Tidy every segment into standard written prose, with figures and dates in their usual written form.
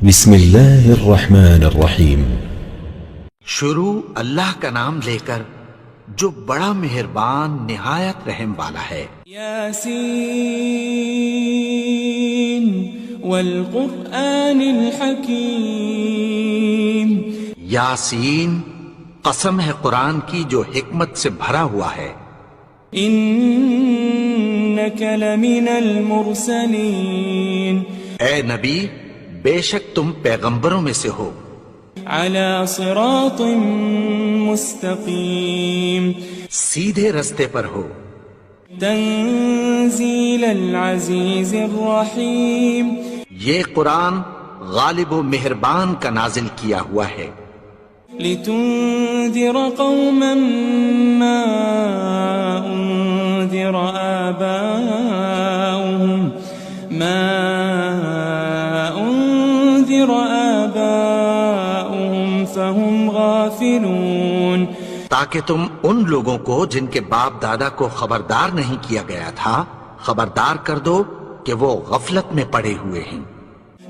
بسم اللہ الرحمن الرحیم۔ شروع اللہ کا نام لے کر جو بڑا مہربان نہایت رحم والا ہے۔ یاسین والقرآن الحکیم۔ یاسین، قسم ہے قرآن کی جو حکمت سے بھرا ہوا ہے۔ انک لمن المرسلین۔ اے نبی، بے شک تم پیغمبروں میں سے ہو۔ علی صراط مستقیم۔ سیدھے رستے پر ہو۔ تنزیل العزیز الرحیم۔ یہ قرآن غالب و مہربان کا نازل کیا ہوا ہے۔ لتنذر قوما ما انذر آباؤهم فهم غافلون۔ تاکہ تم ان لوگوں کو جن کے باپ دادا کو خبردار نہیں کیا گیا تھا خبردار کر دو کہ وہ غفلت میں پڑے ہوئے ہیں۔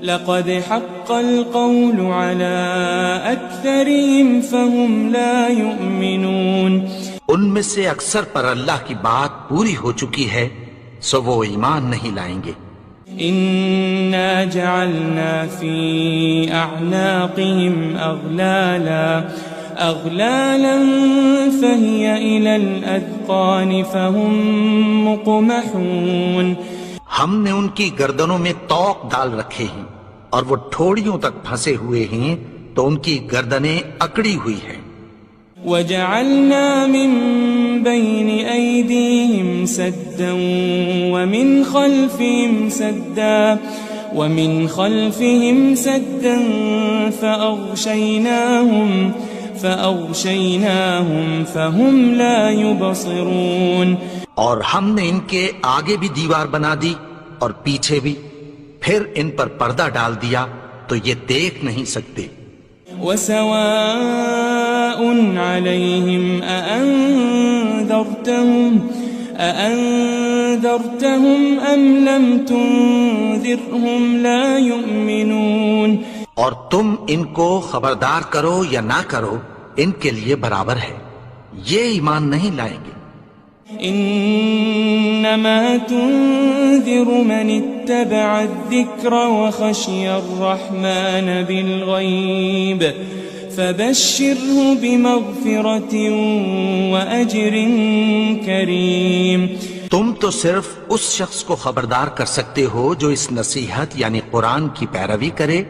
لقد حق القول على اکثرهم فهم لا يؤمنون۔ ان میں سے اکثر پر اللہ کی بات پوری ہو چکی ہے سو وہ ایمان نہیں لائیں گے۔ انا جعلنا في اعناقهم اغلالا فهي الى الاذقان فهم مقمحون۔ ہم نے ان کی گردنوں میں طوق ڈال رکھے ہیں اور وہ ٹھوڑیوں تک پھنسے ہوئے ہیں تو ان کی گردنیں اکڑی ہوئی ہیں۔ وجعلنا من بين أيديهم سدا ومن خلفهم سدا فأغشيناهم فهم لا يبصرون۔ اور ہم نے ان کے آگے بھی دیوار بنا دی اور پیچھے بھی، پھر ان پر پردہ ڈال دیا تو یہ دیکھ نہیں سکتے۔ وسواء عليهم أأنذرتهم أم لم تنذرهم لا يؤمنون۔ اور تم ان کو خبردار کرو یا نہ کرو ان کے لیے برابر ہے، یہ ایمان نہیں لائیں گے۔ انما تنذر من اتبع الذکر وخشی الرحمن بالغیب فبشره بمغفرة واجر کریم۔ تم تو صرف اس شخص کو خبردار کر سکتے ہو جو اس نصیحت یعنی قرآن کی پیروی کرے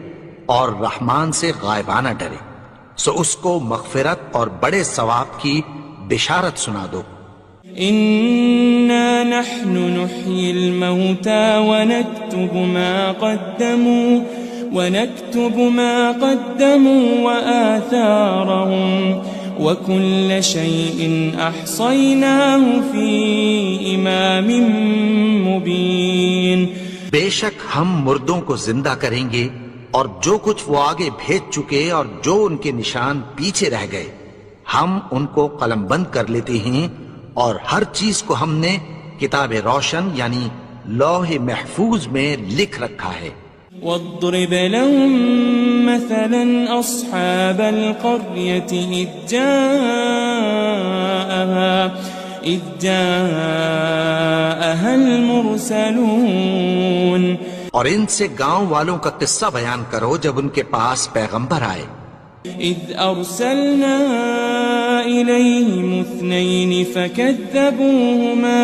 اور رحمان سے غائبانہ ڈرے، سو اس کو مغفرت اور بڑے ثواب کی بشارت سنا دو۔ إنا نحن نحيي الموتى ونكتب ما قدموا وآثارهم وكل شيء أحصيناه في إمام مبين۔ بے شک ہم مردوں کو زندہ کریں گے اور جو کچھ وہ آگے بھیج چکے اور جو ان کے نشان پیچھے رہ گئے ہم ان کو قلم بند کر لیتے ہیں، اور ہر چیز کو ہم نے کتاب روشن یعنی لوح محفوظ میں لکھ رکھا ہے۔ واضرب لهم مثلا أصحاب القرية إذ جاءها المرسلون۔ اور ان سے گاؤں والوں کا قصہ بیان کرو جب ان کے پاس پیغمبر آئے۔ إذ أرسلنا إليهم اثنين فكذبوهما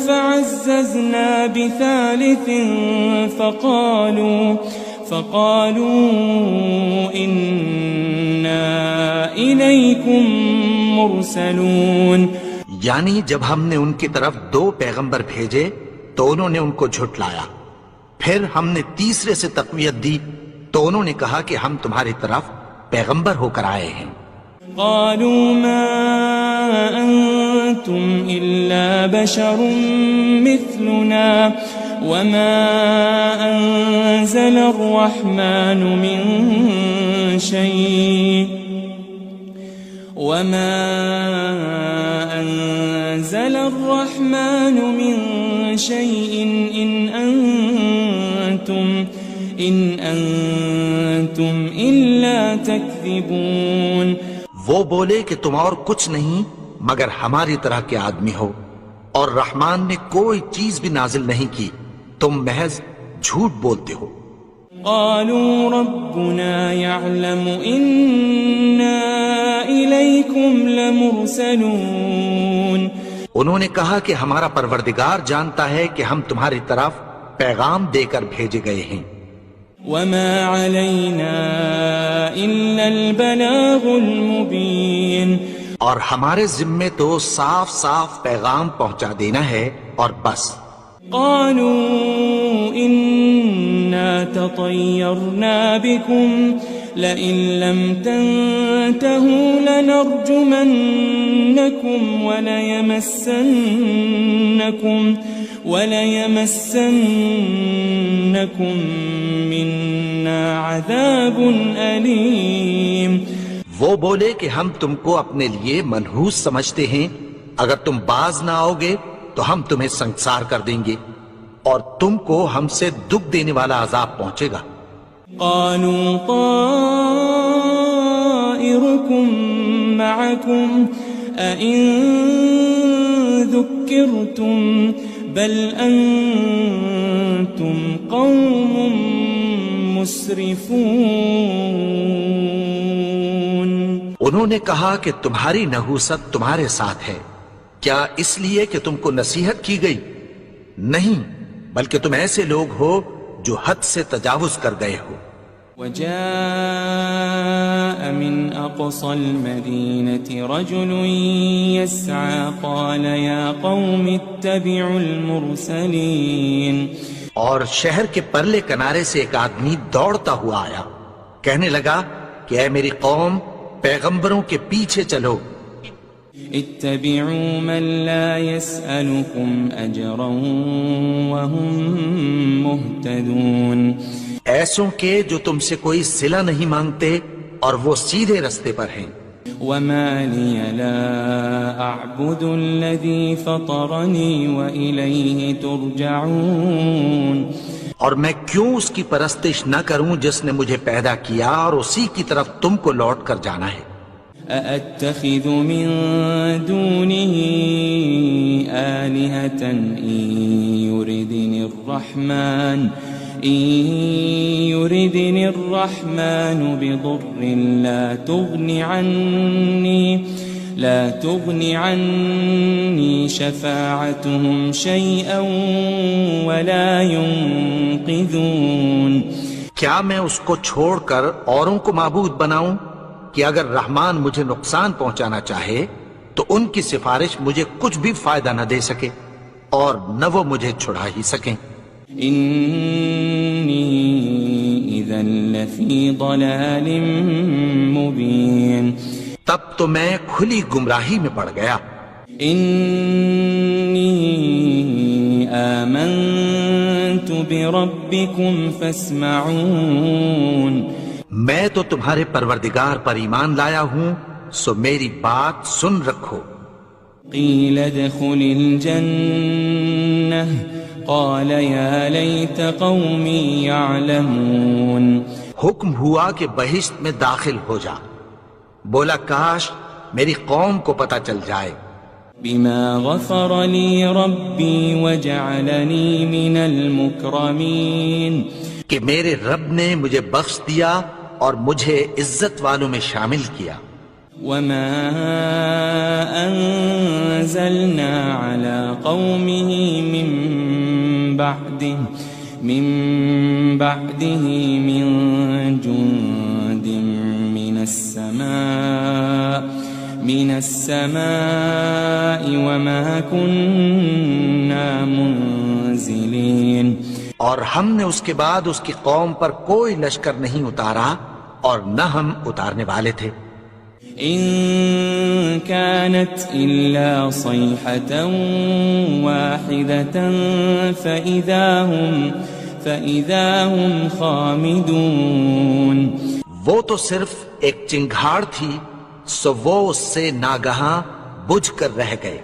فعززنا بثالث فقالوا إنا إليكم مرسلون۔ یعنی جب ہم نے ان کی طرف 2 پیغمبر بھیجے تو انہوں نے ان کو جھٹلایا، پھر ہم نے تیسرے سے تقویت دی تو انہوں نے کہا کہ ہم تمہاری طرف پیغمبر ہو کر آئے ہیں۔ قالوا ما أنتم إلا بشر مثلنا وما أنزل الرحمن من شيء إن أنتم أنتم إلا تكذبون. وہ بولے کہ تم اور کچھ نہیں مگر ہماری طرح کے آدمی ہو، اور رحمان نے کوئی چیز بھی نازل نہیں کی، تم محض جھوٹ بولتے ہو. قالوا ربنا يعلم إنا إليكم لمرسلون. انہوں نے کہا کہ ہمارا پروردگار جانتا ہے کہ ہم تمہاری طرف پیغام دے کر بھیجے گئے ہیں. وما علينا إلا البلاغ المبين. اور ہمارے ذمے تو صاف صاف پیغام پہنچا دینا ہے اور بس. قالوا إنا تطيرنا بكم لئن لم تنتهوا لنرجمنكم وليمسنكم منا عذاب أليم. وہ بولے کہ ہم تم کو اپنے لیے منحوس سمجھتے ہیں، اگر تم باز نہ آؤ گے تو ہم تمہیں سنسار کر دیں گے اور تم کو ہم سے دکھ دینے والا عذاب پہنچے گا. قالوا طائركم معكم أئن ذكرتم بل أنتم قوم مسرفون. انہوں نے کہا کہ تمہاری نحوست تمہارے ساتھ ہے، کیا اس لیے کہ تم کو نصیحت کی گئی؟ نہیں، بلکہ تم ایسے لوگ ہو جو حد سے تجاوز کر گئے ہو. وجاء من أقصى المدينة رجل يسعى قال يا قوم اتبعوا المرسلين. اور شہر کے پرلے کنارے سے ایک آدمی دوڑتا ہوا آیا، کہنے لگا کہ اے میری قوم، پیغمبروں کے پیچھے چلو. اتبعوا من لا يسألكم أجرا وهم مهتدون. ایسوں کے جو تم سے کوئی صلہ نہیں مانگتے اور وہ سیدھے رستے پر ہیں. وما لي لا أعبد الذي فطرني وإليه ترجعون. اور میں کیوں اس کی پرستش نہ کروں جس نے مجھے پیدا کیا اور اسی کی طرف تم کو لوٹ کر جانا ہے. أأتخذ من دونه آلهة إن يردني الرحمن بضر لا تغن عني شفاعتهم شيئا ولا ينقذون. کیا میں اس کو چھوڑ کر اوروں کو معبود بناؤں کہ اگر رحمان مجھے نقصان پہنچانا چاہے تو ان کی سفارش مجھے کچھ بھی فائدہ نہ دے سکے اور نہ وہ مجھے چھڑا ہی سکیں. إني إذا لفي ضلال مبين. تب تو میں کھلی گمراہی میں پڑ گیا. إني آمنت بربكم فاسمعون. میں تو تمہارے پروردگار پر ایمان لایا ہوں، سو میری بات سن رکھو. قيل ادخل الجنة قال يا ليت قومي يعلمون. حکم ہوا کہ بہشت میں داخل ہو جا. بولا کاش میری قوم کو پتہ چل جائے. بما غفر لي ربي وجعلني من المكرمين. کہ میرے رب نے مجھے بخش دیا اور مجھے عزت والوں میں شامل کیا. وما أنزلنا على قومه من بعده من جند من السماء وما كنا منزلين. اور ہم نے اس کے بعد اس کی قوم پر کوئی لشکر نہیں اتارا اور نہ ہم اتارنے والے تھے. إن كانت إلا صيحة واحدة فإذا هم خامدون. وہ تو صرف ایک چنگھاڑ تھی، سو وہ اس سے ناگہاں بجھ کر رہ گئے.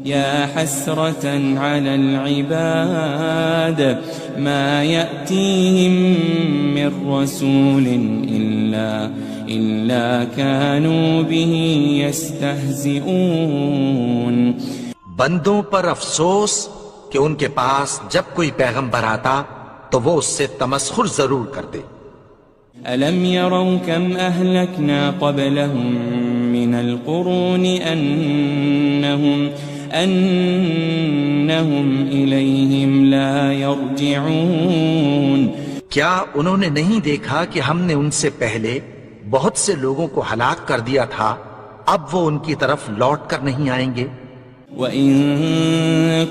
يا حسرة على العباد ما يأتيهم من رسول إلا كانوا به يستهزئون. بندوں پر افسوس کہ ان کے پاس جب کوئی پیغمبر آتا تو وہ اس سے تمسخر ضرور کرتے. ألم يروا كم أهلكنا قبلهم من القرون أنهم إليهم لا يرجعون. کیا انہوں نے نہیں دیکھا کہ ہم نے ان سے پہلے بہت سے لوگوں کو ہلاک کر دیا تھا، اب وہ ان کی طرف لوٹ کر نہیں آئیں گے. وَإِن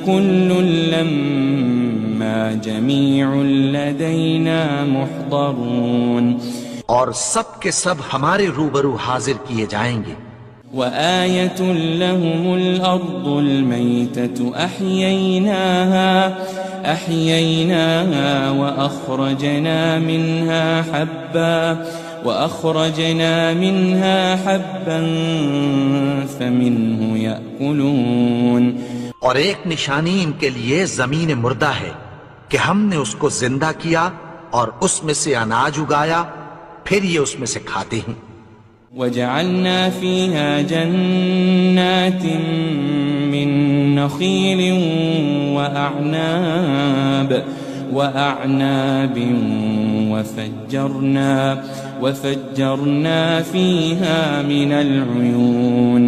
كُلٌّ لَمَّا جَمِيعٌ لَدَيْنَا مُحْضَرُونَ. اور سب کے سب ہمارے روبرو حاضر کیے جائیں گے. وآية لهم الأرض الميتة أحييناها وأخرجنا منها حبا فمنه يأكلون. اور ایک نشانی ان کے لیے زمین مردہ ہے کہ ہم نے اس کو زندہ کیا اور اس میں سے اناج اگایا، پھر یہ اس میں سے کھاتے ہیں. وجعلنا فيها جنات من نخيل وأعناب وفجرنا فيها من العيون.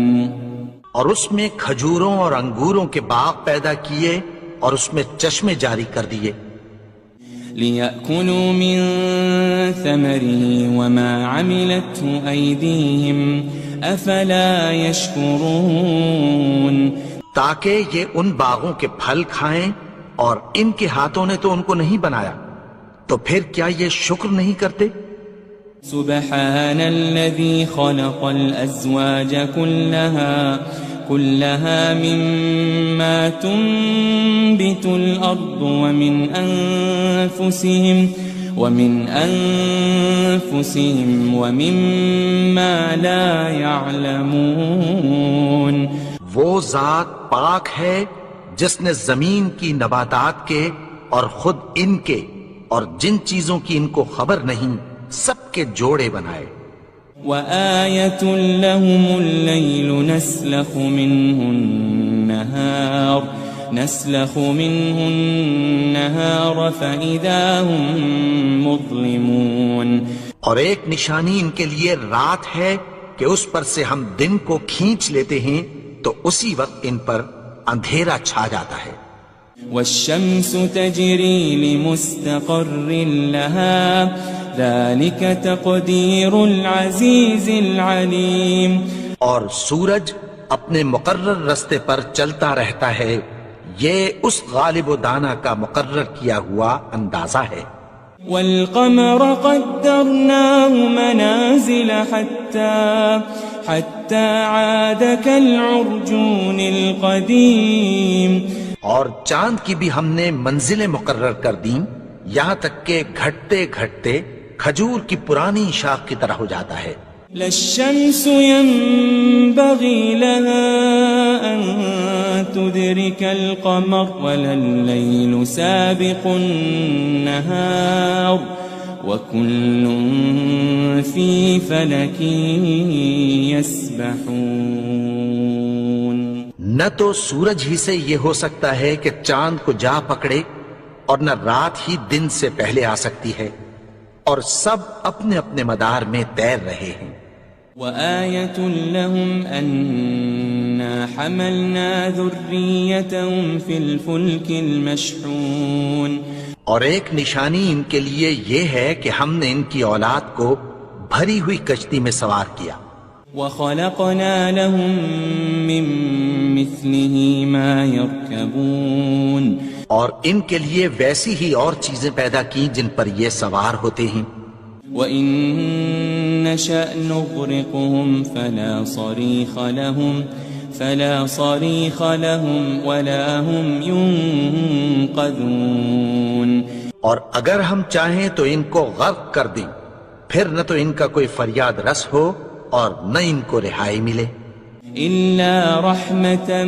اور اس میں کھجوروں اور انگوروں کے باغ پیدا کیے اور اس میں چشمے جاری کر دیے. لِيَأْكُلُوا مِن ثَمَرِهِ وَمَا عَمِلَتْهُ أَيْدِيهِمْ أَفَلَا يَشْكُرُونَ. تاکہ یہ ان باغوں کے پھل کھائیں اور ان کے ہاتھوں نے تو ان کو نہیں بنایا، تو پھر کیا یہ شکر نہیں کرتے؟ سبحان الذي خلق الأزواج كلها مما تنبت الأرض ومن أنفسهم ومما لا يعلمون. وہ ذات پاک ہے جس نے زمین کی نباتات کے اور خود ان کے اور جن چیزوں کی ان کو خبر نہیں سب کے جوڑے بنائے. وآية لهم الليل نسلخ منه النهار فإذا هم مظلمون. اور ایک نشانی ان کے لیے رات ہے کہ اس پر سے ہم دن کو کھینچ لیتے ہیں تو اسی وقت ان پر اندھیرا چھا جاتا ہے. والشمس تجري لمستقر لها ذلك تقدير العزيز العليم. اور سورج اپنے مقرر رستے پر چلتا رہتا ہے، یہ اس غالب و دانا کا مقرر کیا ہوا اندازہ ہے. والقمر قدرناه منازل حتى عاد كالعرجون القديم. اور چاند کی بھی ہم نے منزلیں مقرر کر دیں یہاں تک کہ گھٹتے گھٹتے کھجور کی پرانی شاخ کی طرح ہو جاتا ہے. لا الشمس ينبغي لها أن تدرك القمر ولا الليل سابق النهار وكل في فلك يسبحون. نہ تو سورج ہی سے یہ ہو سکتا ہے کہ چاند کو جا پکڑے اور نہ رات ہی دن سے پہلے آ سکتی ہے، اور سب اپنے اپنے مدار میں تیر رہے ہیں. وآية لهم أنا حملنا ذريتهم في الفلك المشحون. اور ایک نشانی ان کے لیے یہ ہے کہ ہم نے ان کی اولاد کو بھری ہوئی کشتی میں سوار کیا. وخلقنا لهم من مثله ما يركبون. اور ان کے لیے ویسی ہی اور چیزیں پیدا کی جن پر یہ سوار ہوتے ہیں. وَإِن نَّشَأْ نُغْرِقْهُمْ فَلَا صَرِيخَ لَهُمْ وَلَا هُمْ يُنقَذُونَ. اور اگر ہم چاہیں تو ان کو غرق کر دیں، پھر نہ تو ان کا کوئی فریاد رس ہو اور نہ ان کو رہائی ملے. إلا رحمة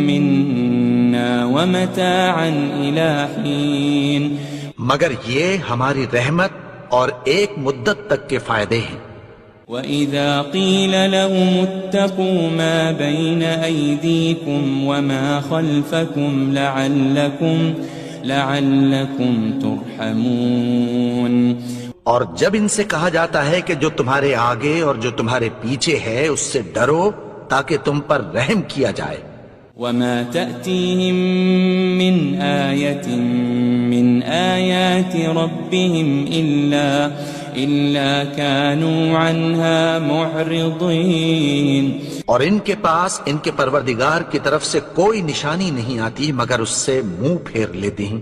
منا ومتاعا إلى حين مگر یہ ہماری رحمت اور ایک مدت تک کے فائدے ہیں. وَإِذَا قِيلَ لَهُمُ اتَّقُوا مَا بَيْنَ أَيْدِيكُمْ وَمَا خَلْفَكُمْ لَعَلَّكُمْ تُرْحَمُونَ. اور جب ان سے کہا جاتا ہے کہ جو تمہارے آگے اور جو تمہارے پیچھے ہے اس سے ڈرو تاکہ تم پر رحم کیا جائے. وَمَا تَأْتِيهِم مِّنْ آيَةٍ مِّنْ آيَاتِ رَبِّهِمْ إِلَّا كَانُوا عَنْهَا مُعْرِضِينَ. اور ان کے پاس ان کے پروردگار کی طرف سے کوئی نشانی نہیں آتی مگر اس سے منہ پھیر لیتے ہیں.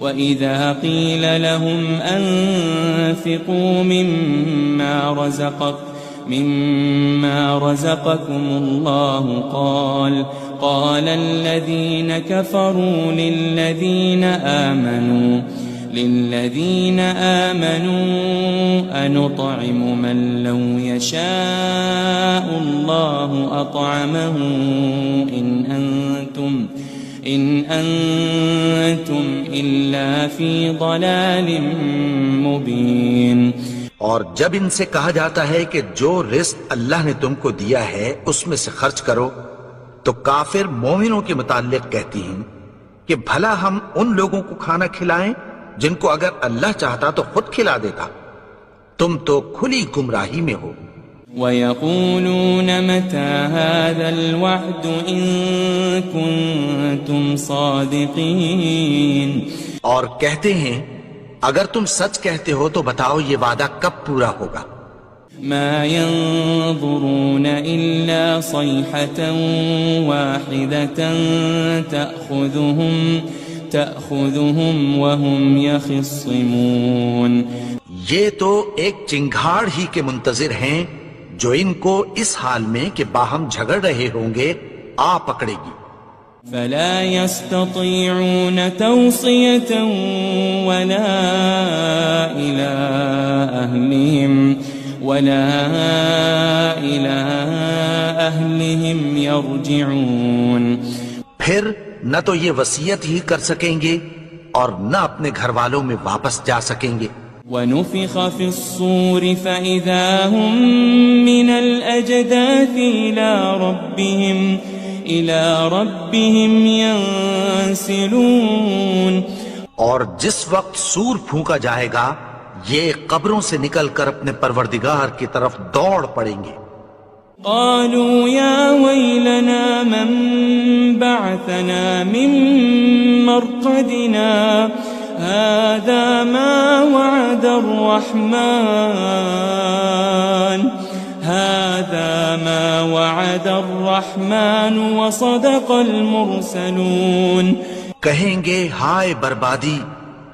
وَإِذَا قِيلَ لَهُمْ أَنفِقُوا مِمَّا رَزَقَكُمُ اللَّهُ قَالَ الَّذِينَ كَفَرُوا لِلَّذِينَ آمَنُوا أَنُطْعِمُ مَن لَّوْ يَشَاءُ اللَّهُ أَطْعَمَهُ إِنْ أَنْتُمْ إِلَّا فِي ضَلَالٍ مُبِينٍ. اور جب ان سے کہا جاتا ہے کہ جو رزق اللہ نے تم کو دیا ہے اس میں سے خرچ کرو تو کافر مومنوں کے متعلق کہتی ہیں کہ بھلا ہم ان لوگوں کو کھانا کھلائیں جن کو اگر اللہ چاہتا تو خود کھلا دیتا. تم تو کھلی گمراہی میں ہو. وَيَقُولُونَ مَتَى هَذَا الْوَعْدُ إِن كُنتُمْ صَادِقِينَ. اور کہتے ہیں اگر تم سچ کہتے ہو تو بتاؤ یہ وعدہ کب پورا ہوگا. مَا يَنظُرُونَ إِلَّا صَيْحَةً وَاحِدَةً تَأْخُذُهُمْ وَهُمْ يَخِصِّمُونَ. یہ تو ایک چنگھاڑ ہی کے منتظر ہیں جو ان کو اس حال میں کہ باہم جھگڑ رہے ہوں گے آ پکڑے گی. فَلَا يَسْتَطِيعُونَ تَوْصِيَةً وَلَا إِلَىٰ أَهْلِهِمْ يَرْجِعُونَ. پھر نہ تو یہ وصیت ہی کر سکیں گے اور نہ اپنے گھر والوں میں واپس جا سکیں گے. وَنُفِخَ فِي الصُّورِ فَإِذَا هُم مِّنَ الْأَجْدَاثِ إِلَىٰ رَبِّهِمْ يَنسِلُونَ. اور جس وقت سور پھونکا جائے گا یہ قبروں سے نکل کر اپنے پروردگار کی طرف دوڑ پڑیں گے. قالوا يا ويلنا من بعثنا من مرقدنا هذا ما وعد الرحمن وصدق المرسلون. کہیں گے ہائے بربادی،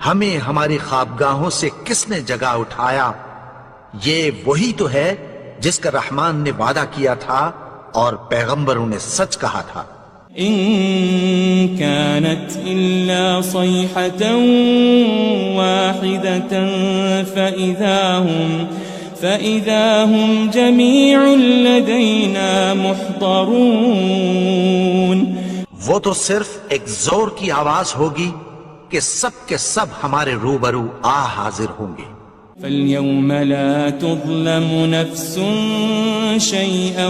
ہمیں ہماری خوابگاہوں سے کس نے جگا اٹھایا. یہ وہی تو ہے جس کا رحمان نے وعدہ کیا تھا اور پیغمبروں نے سچ کہا تھا. إن كانت إلا صيحة واحدة فإذا هم جميع لدينا محضرون. وہ تو صرف ایک زور کی آواز ہوگی کہ سب کے سب ہمارے روبرو آ حاضر ہوں گے. فَالْيَوْمَ لَا تُظْلَمُ نَفْسٌ شَيْئًا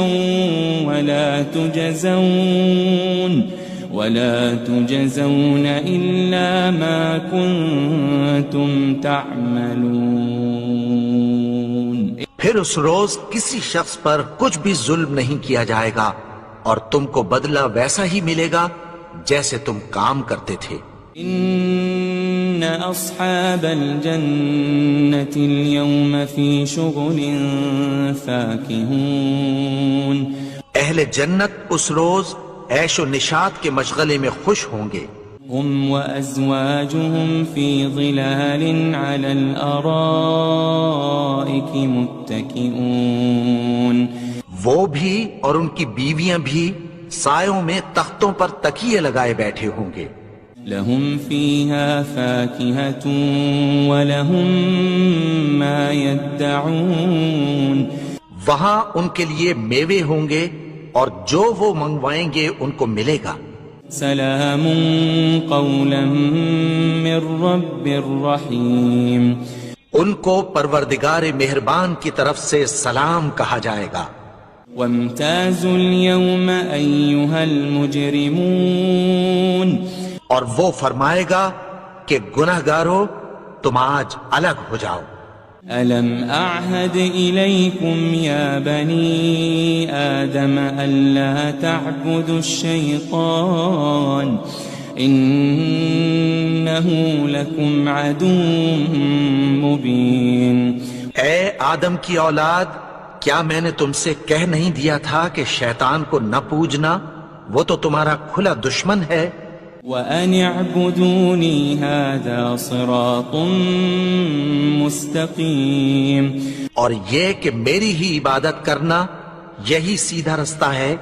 وَلَا تُجَزَوْنَ إِلَّا مَا كُنتُمْ تَعْمَلُونَ. پھر اس روز کسی شخص پر کچھ بھی ظلم نہیں کیا جائے گا اور تم کو بدلہ ویسا ہی ملے گا جیسے تم کام کرتے تھے. إن أصحاب الجنة اليوم في شغل فاكهون. اہل جنت اس روز عیش و نشاط کے مشغلے میں خوش ہوں گے. هم وأزواجهم في ظلال على الأرائك متكئون. وہ بھی اور ان کی بیویاں بھی سایوں میں تختوں پر تکیے لگائے بیٹھے ہوں گے. لهم فيها فاكهة ولهم ما يدعون. وہاں ان کے لیے میوے ہوں گے اور جو وہ منگوائیں گے ان کو ملے گا. سلام قولا من رب الرحیم. ان کو پروردگار مہربان کی طرف سے سلام کہا جائے گا. وامتازوا اليوم أيها المجرمون. اور وہ فرمائے گا کہ گنہگارو تم آج الگ ہو جاؤ. ألم أعهد إليكم يا بني آدم ألا تعبدوا الشيطان إنه لكم عدو مبين. اے آدم کی اولاد، کیا میں نے تم سے کہہ نہیں دیا تھا کہ شیطان کو نہ پوجنا، وہ تو تمہارا کھلا دشمن ہے. وَأَنِ اعْبُدُونِي هَذَا صِرَاطٌ مُسْتَقِيمٌ. اور یہ کہ میری ہی عبادت کرنا یہی سیدھا رستہ ہے.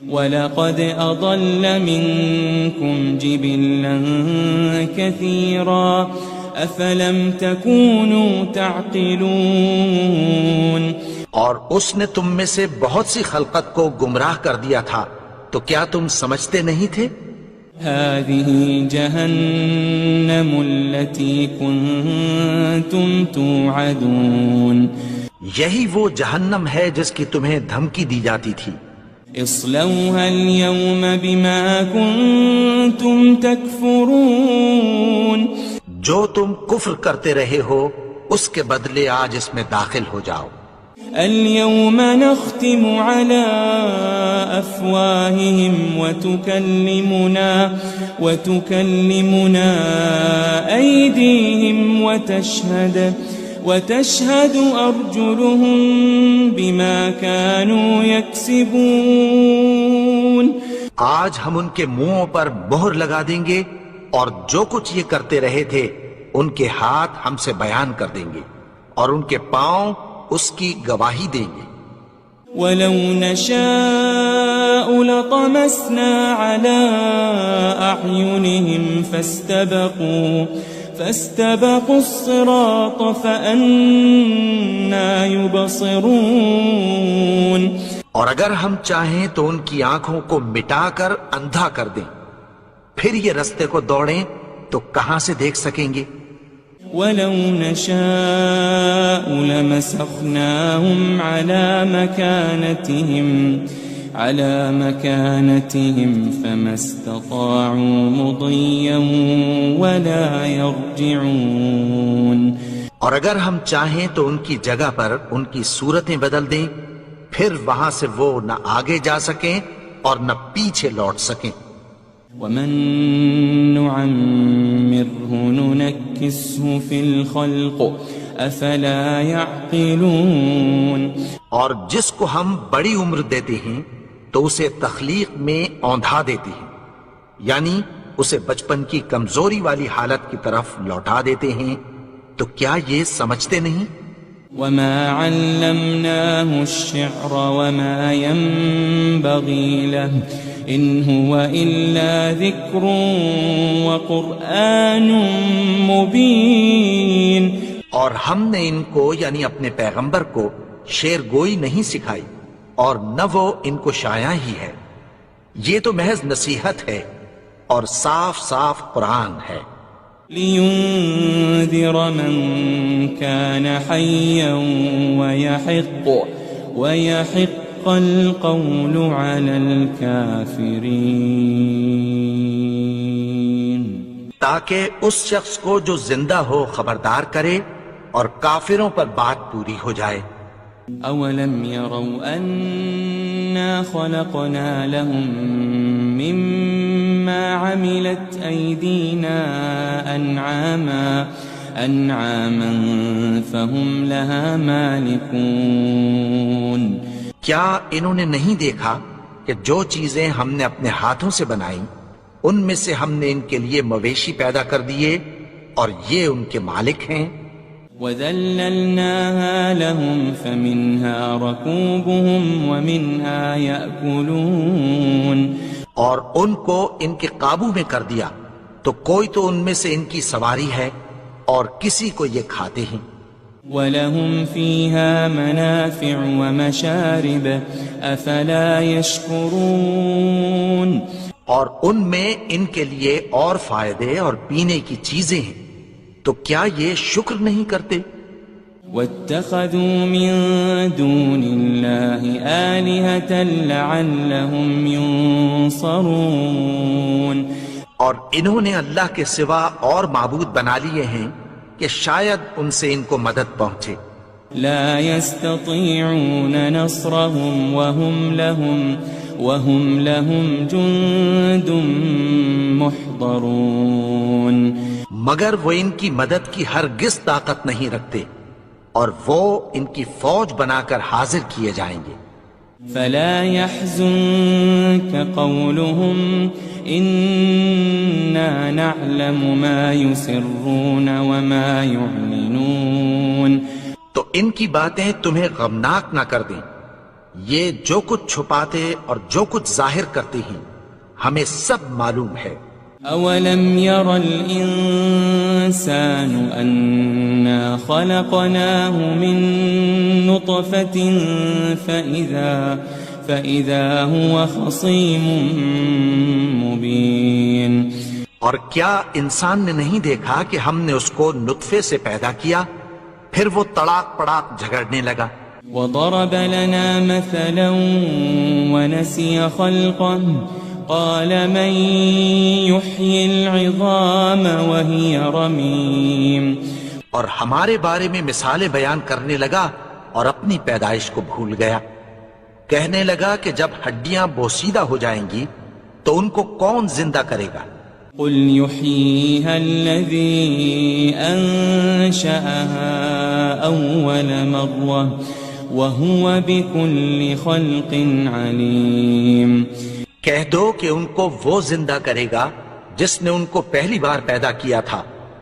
وَلَقَدْ أَضَلَّ مِنْكُمْ جِبِلًّا كَثِيرًا أَفَلَمْ تَكُونُوا تَعْقِلُونَ. اور اس نے تم میں سے بہت سی خلقت کو گمراہ کر دیا تھا، تو کیا تم سمجھتے نہیں تھے؟ هذه جهنم التي كنتم توعدون. یہی وہ جہنم ہے جس کی تمہیں دھمکی دی جاتی تھی. اصلوها اليوم بما كنتم تكفرون. جو تم کفر کرتے رہے ہو اس کے بدلے آج اس میں داخل ہو جاؤ. اليوم نختم على أفواههم وتكلمنا أيديهم وتشهد أرجلهم بما كانوا يكسبون. آج ہم ان کے منہوں پر مہر لگا دیں گے اور جو کچھ یہ کرتے رہے تھے ان کے ہاتھ ہم سے بیان کر دیں گے اور ان کے پاؤں اس کی گواہی دیں گے. وَلَوْ نَشَاءُ لَطَمَسْنَا عَلَىٰ أَعْيُنِهِمْ فَاسْتَبَقُوا الصِّرَاطَ فَأَنَّىٰ يُبْصِرُونَ. اور اگر ہم چاہیں تو ان کی آنکھوں کو مٹا کر اندھا کر دیں، پھر یہ رستے کو دوڑیں تو کہاں سے دیکھ سکیں گے. وَلَوْ نَشَاءُ لَمَسَخْنَاهُمْ عَلَى مَكَانَتِهِمْ فَمَا اسْتَطَاعُوا مُضِيًّا وَلَا يَرْجِعُونَ. اور اگر ہم چاہیں تو ان کی جگہ پر ان کی صورتیں بدل دیں، پھر وہاں سے وہ نہ آگے جا سکیں اور نہ پیچھے لوٹ سکیں. وَمَن نُعَمِّرْهُ نُنَكِّسْهُ فِي الْخَلْقِ أَفَلَا يَعْقِلُونَ. اور جس کو ہم بڑی عمر دیتے ہیں تو اسے تخلیق میں اوندھا دیتے ہیں، یعنی اسے بچپن کی کمزوری والی حالت کی طرف لوٹا دیتے ہیں. تو کیا یہ سمجھتے نہیں؟ وَمَا عَلَّمْنَاهُ الشِّعْرَ وَمَا يَنبَغِي لَهُ إِنْ هُوَ إِلَّا ذِكْرٌ وَقُرْآنٌ مُبِينٌ. اور ہم نے ان کو یعنی اپنے پیغمبر کو شعر گوئی نہیں سکھائی اور نہ وہ ان کو شایع ہی ہے، یہ تو محض نصیحت ہے اور صاف صاف قرآن ہے. لِيُنذِرَ مَن كَانَ حَيًّا وَيَحِقَّ الْقَوْلُ عَلَى الْكَافِرِينَ. تاکہ اس شخص کو جو زندہ ہو خبردار کرے اور کافروں پر بات پوری ہو جائے. أَوَلَمْ يَرَوْا أَنَّا خَلَقْنَا لَهُم مِّمَّا عَمِلَتْ أَيْدِينَا أَنْعَامًا فَهُمْ لَهَا مَالِكُونَ. کیا انہوں نے نہیں دیکھا کہ جو چیزیں ہم نے اپنے ہاتھوں سے بنائیں ان میں سے ہم نے ان کے لیے مویشی پیدا کر دیے اور یہ ان کے مالک ہیں. وَذَلَّلْنَاهَا لَهُمْ فَمِنْهَا رَكُوبُهُمْ وَمِنْهَا يَأْكُلُونَ. اور ان کو ان کے قابو میں کر دیا تو کوئی تو ان میں سے ان کی سواری ہے اور کسی کو یہ کھاتے ہیں. وَلَهُمْ فِيهَا مَنَافِعُ وَمَشَارِبُ أَفَلَا يَشْكُرُونَ اور ان میں ان کے لیے اور فائدے اور پینے کی چیزیں ہیں، تو کیا یہ شکر نہیں کرتے؟ وَاتَّخَذُوا مِن دُونِ اللَّهِ آلِهَةً لَعَلَّهُمْ يُنصَرُونَ اور انہوں نے اللہ کے سوا اور معبود بنا لیے ہیں کہ شاید ان سے ان کو مدد پہنچے۔ لا يستطيعون نصرهم وهم لهم جند محضرون مگر وہ ان کی مدد کی ہرگز طاقت نہیں رکھتے، اور وہ ان کی فوج بنا کر حاضر کیے جائیں گے۔ فلا يحزنك قولهم إنا نعلم ما يسرون وما يعلنون تو ان کی باتیں تمہیں غمناک نہ کر دیں، یہ جو کچھ چھپاتے اور جو کچھ ظاہر کرتے ہیں ہمیں سب معلوم ہے۔ أولم ير الإنسان أنا خلقناه من نطفة فإذا هو خصيم مبين اور کیا انسان نے نہیں دیکھا کہ ہم نے اس کو نطفے سے پیدا کیا، پھر وہ تڑاک پڑاک جھگڑنے لگا۔ وضرب لنا مثلا ونسي خلقه قال من يحيي العظام وهي رميم اور ہمارے بارے میں مثالیں بیان کرنے لگا اور اپنی پیدائش کو بھول گیا، کہنے لگا کہ جب ہڈیاں بوسیدہ ہو جائیں گی تو ان کو کون زندہ کرے گا؟ قل يحييها الذي أنشأها أول مرة وهو بكل خلق عليم کہہ دو کہ ان کو وہ زندہ کرے گا جس نے ان کو پہلی بار پیدا کیا تھا،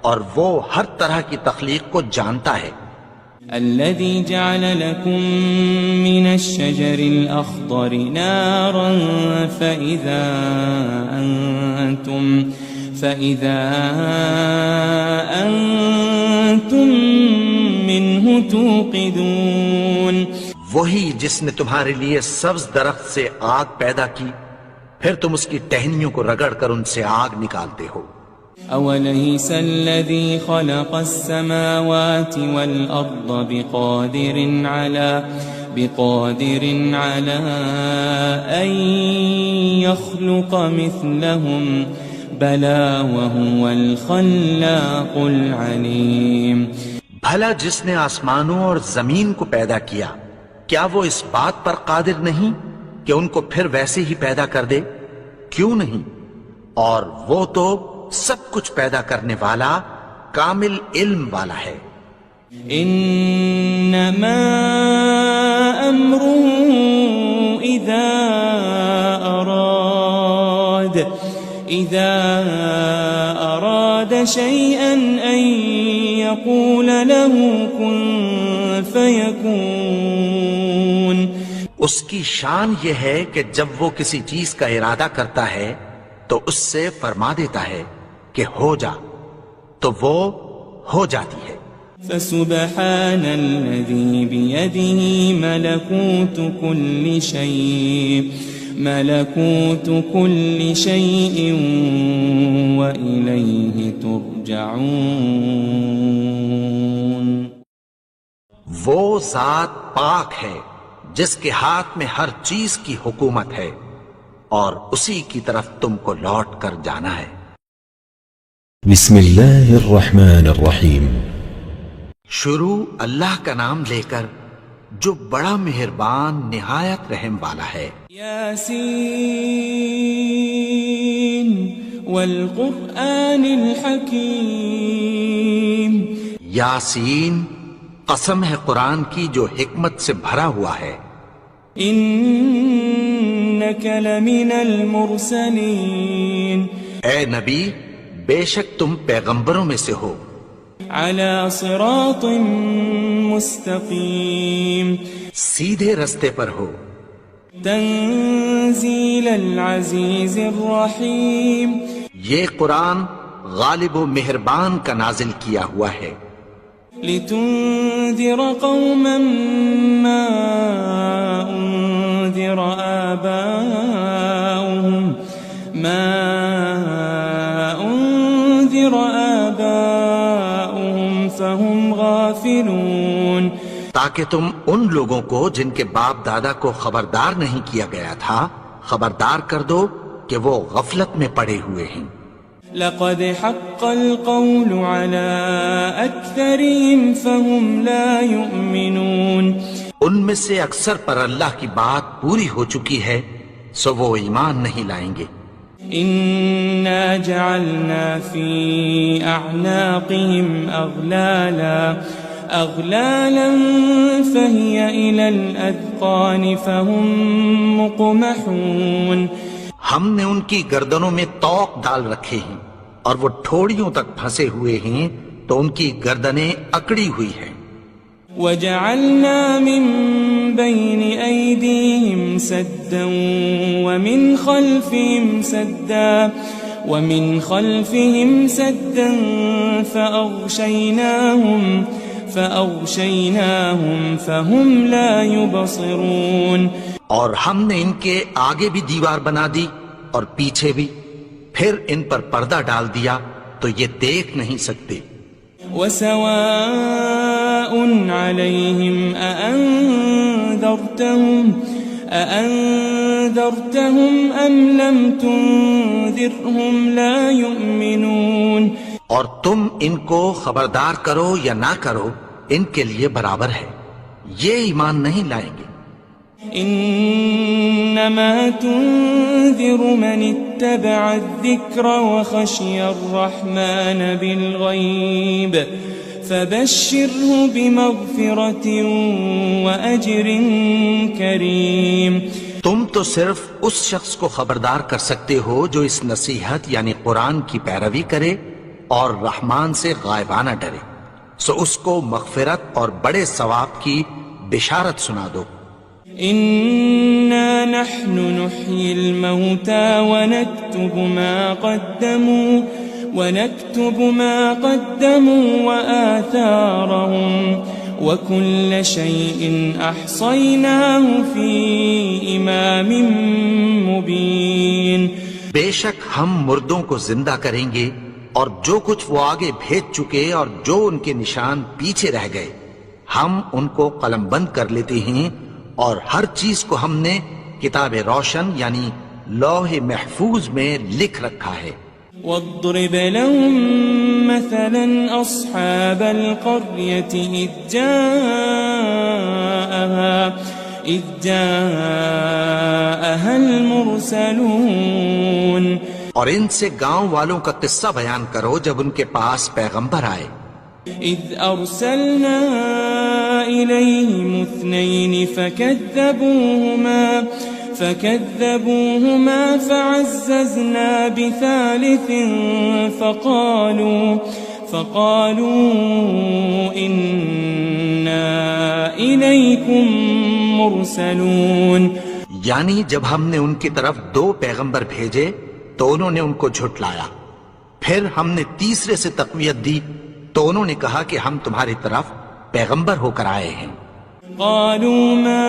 اور وہ ہر طرح کی تخلیق کو جانتا ہے۔ الذي جعل لكم من الشجر الأخضر نارا فإذا أنتم منه توقدون وہی جس نے تمہارے لیے سبز درخت سے آگ پیدا کی، پھر تم اس کی ٹہنیوں کو رگڑ کر ان سے آگ نکالتے ہو۔ أوليس الذي خلق السماوات والأرض بقادر على أن يخلق مثلهم بلى وهو الخلاق العليم بھلا جس نے آسمانوں اور زمین کو پیدا کیا، کیا وہ اس بات پر قادر نہیں کہ ان کو پھر ویسے ہی پیدا کر دے؟ کیوں نہیں؟ اور وہ تو سب کچھ پیدا کرنے والا، کامل علم والا ہے۔ انما امره اذا اراد شيئا ان يقول له كن فيكون اس کی شان یہ ہے کہ جب وہ کسی چیز کا ارادہ کرتا ہے تو اس سے فرما دیتا ہے کہ ہو جا، تو وہ ہو جاتی ہے۔ فسبحان الذي بيده ملكوت كل شيء وإليه ترجعون وہ ذات پاک ہے جس کے ہاتھ میں ہر چیز کی حکومت ہے، اور اسی کی طرف تم کو لوٹ کر جانا ہے۔ بسم اللہ الرحمن الرحیم۔ شروع اللہ کا نام لے کر جو بڑا مہربان نہایت رحم والا ہے۔ یاسین والقرآن الحکیم، یاسین، قسم ہے قرآن کی جو حکمت سے بھرا ہوا ہے۔ انک لمن المرسلین، اے نبی بے شک تم پیغمبروں میں سے ہو۔ علی صراط مستقیم، سیدھے رستے پر ہو۔ تنزیل العزیز الرحیم، یہ قرآن غالب و مہربان کا نازل کیا ہوا ہے۔ لتنذر قوما ما أنذر آباؤهم فهم غافلون، تاکہ تم ان لوگوں کو جن کے باپ دادا کو خبردار نہیں کیا گیا تھا خبردار کر دو کہ وہ غفلت میں پڑے ہوئے ہیں۔ لقد حق القول على أكثرهم فهم لا يؤمنون، ان میں سے اکثر پر اللہ کی بات پوری ہو چکی ہے سو وہ ایمان نہیں لائیں گے۔ إنا جعلنا في أعناقهم أغلالا فهي إلى الأذقان فهم مقمحون، ہم نے ان کی گردنوں میں طوق ڈال رکھے ہیں اور وہ ٹھوڑیوں تک پھنسے ہوئے ہیں تو ان کی گردنیں اکڑی ہوئی ہیں۔ وجعلنا من بين أيديهم سدا ومن خلفهم سدا فأغشيناهم فهم لا يبصرون، اور ہم نے ان کے آگے بھی دیوار بنا دی اور پیچھے بھی، پھر ان پر پردہ ڈال دیا تو یہ دیکھ نہیں سکتے۔ وسواء عليهم أأنذرتهم أم لم تنذرهم لا يؤمنون، اور تم ان کو خبردار کرو یا نہ کرو ان کے لیے برابر ہے، یہ ایمان نہیں لائیں گے۔ إنما تنذر من اتبع الذكر وخشي الرحمن بالغيب فبشره بمغفرة وأجر كريم، تم تو صرف اس شخص کو خبردار کر سکتے ہو جو اس نصیحت یعنی قرآن کی پیروی کرے اور رحمان سے غائبانہ ڈرے، سو اس کو مغفرت اور بڑے ثواب کی بشارت سنا دو۔ إنا نحن نحيي الموتى ونكتب ما قدموا وآثارهم وكل شيء أحصيناه في إمام مبين، بے شک ہم مردوں کو زندہ کریں گے اور جو کچھ وہ آگے بھیج چکے اور جو ان کے نشان پیچھے رہ گئے ہم ان کو قلم بند کر لیتے ہیں، اور ہر چیز کو ہم نے کتاب روشن یعنی لوح محفوظ میں لکھ رکھا ہے۔ واضرب لهم مثلا أصحاب القرية إذ جاءها المرسلون، اور ان سے گاؤں والوں کا قصہ بیان کرو جب ان کے پاس پیغمبر آئے۔ إذ أرسلنا إليهم 2 فكذبوهما فعززنا بثالث فقالوا إنا إليكم مرسلون، یعنی جب ہم نے ان کی طرف 2 پیغمبر بھیجے تو انہوں نے ان کو جھٹلایا، پھر ہم نے تیسرے سے تقویت دی تو انہوں نے کہا کہ ہم تمہاری طرف پیغمبر ہو کر آئے ہیں۔ قالوا ما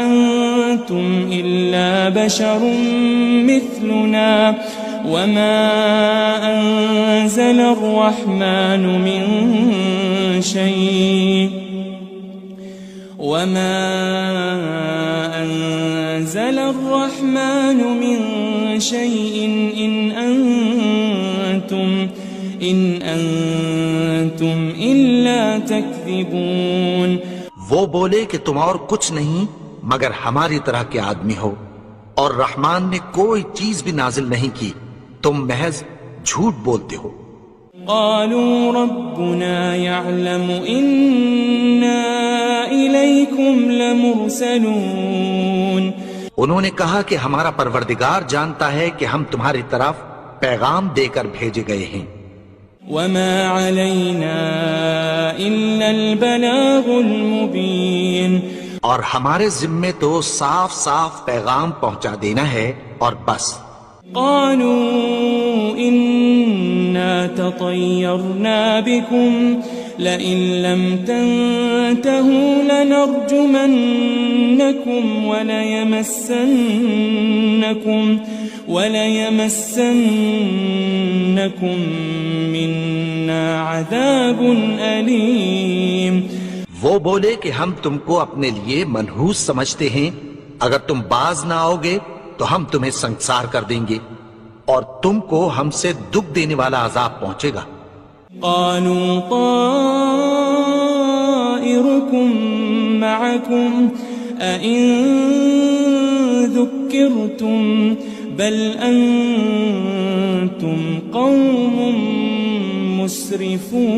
أنتم إلا بشر مثلنا وما أنزل الرحمن من شيء إن أنتم إلا تكذبون، وہ بولے کہ تم اور کچھ نہیں مگر ہماری طرح کے آدمی ہو، اور رحمان نے کوئی چیز بھی نازل نہیں کی، تم محض جھوٹ بولتے ہو۔ قالوا ربنا يعلم إنا إليكم لمرسلون، انہوں نے کہا کہ ہمارا پروردگار جانتا ہے کہ ہم تمہاری طرف پیغام دے کر بھیجے گئے ہیں۔ وما علينا إلا البلاغ المبين، اور ہمارے ذمے تو صاف صاف پیغام پہنچا دینا ہے اور بس۔ قالوا إنا تطيرنا بكم لئن لم تنتهوا لنرجمنكم وليمسنكم منا عذاب أليم. وہ بولے کہ ہم تم کو اپنے لیے منحوس سمجھتے ہیں، اگر تم باز نہ آؤ گے تو ہم تمہیں سنگسار کر دیں گے اور تم کو ہم سے دکھ دینے والا عذاب پہنچے گا. قالوا طائركم معكم أئن ذكرتم بل أنتم قوم مسرفون.